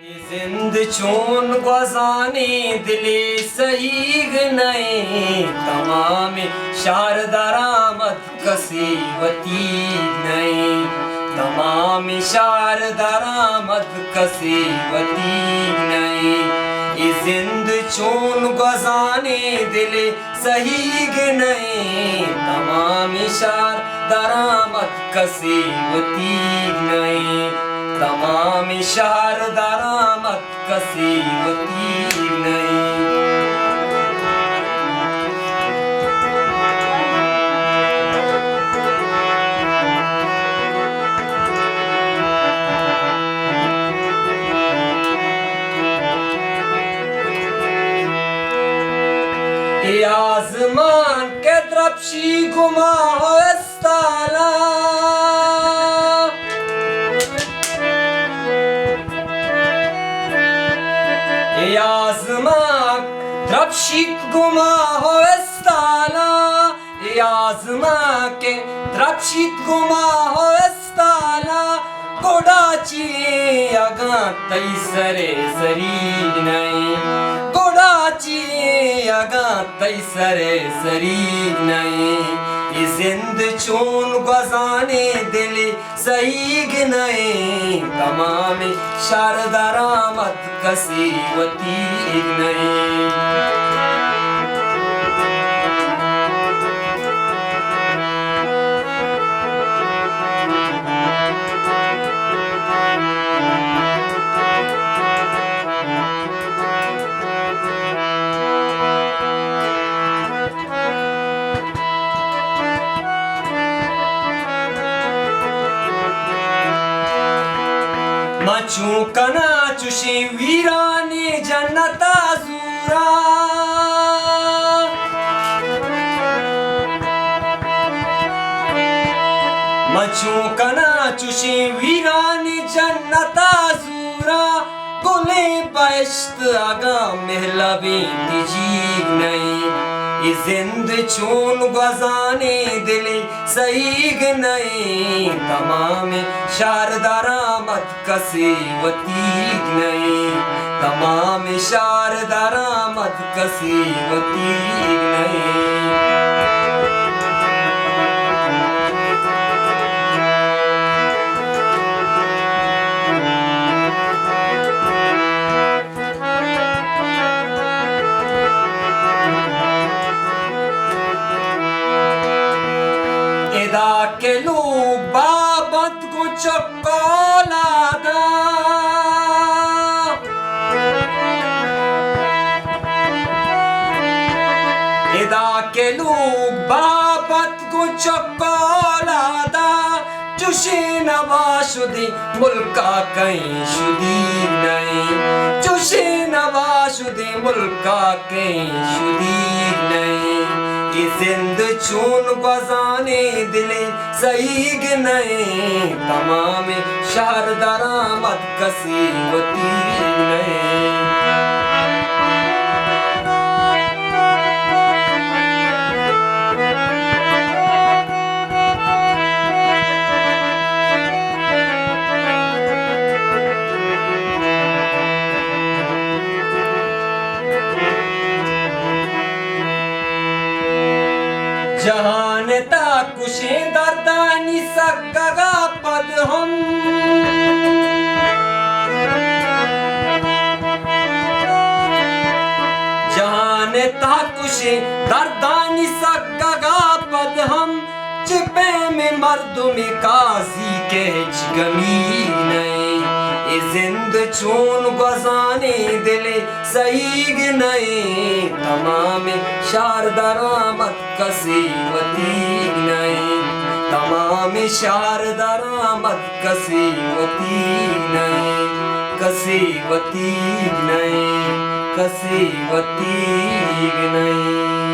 जिंद चून गजाने दिले सही नए तमाम शार दरामद कसीवती नए तमाम शार दरामद कसीवती नए जिंद चून गजाने दिले सही नए तमाम शार दरामद कसीवती नए तमाम शार दरामद कसीवती नई आसमान के तरफशी गुमा हो इस्ताला आसमान तरफशीक गुमा हो इस्ताला आसमान के तरफशीक गुमा हो इस्ताला गोडाची अगा तैसरे सरी नहीं गोडाची अगा तैसरे सरी नहीं जिंद चून गजाने दिले सही नए तमाम शार दरामद कसीवती नए मचू कना चुशी वीरानी जन्नता जूरा मचू कना चुशी वीरानी जन्नता जूरा गुले बश्त आगा महला बेटी जीव नहीं जिंद चून गजाने दिले सही नए तमाम शार दरामद कसीवती नए तमाम शार दरामद कसीवती नए के लोग बाबत को चकोलादा इदा के लोग बाबत को चकोलादा चुशी नवाशुदी मुल्का कहीं शुदी नहीं चुशी नवाशुदी मुल्का कहीं शुदी नहीं जिंद चून गजाने दिले सही नए तमाम शार दरामद कसीवती नए जहान ताकुशे दर्दानी सगगा पद हम जहान ताकुशे दर्दानी सगगा पद हम चिपे में मर्दुमी काजी के गमी नहीं जिंद चून गजाने दिले सही नए तमाम शार दरामद कसीवती नए तमाम शार दरामद कसीवती नए कसीवती नए कसीवती नए।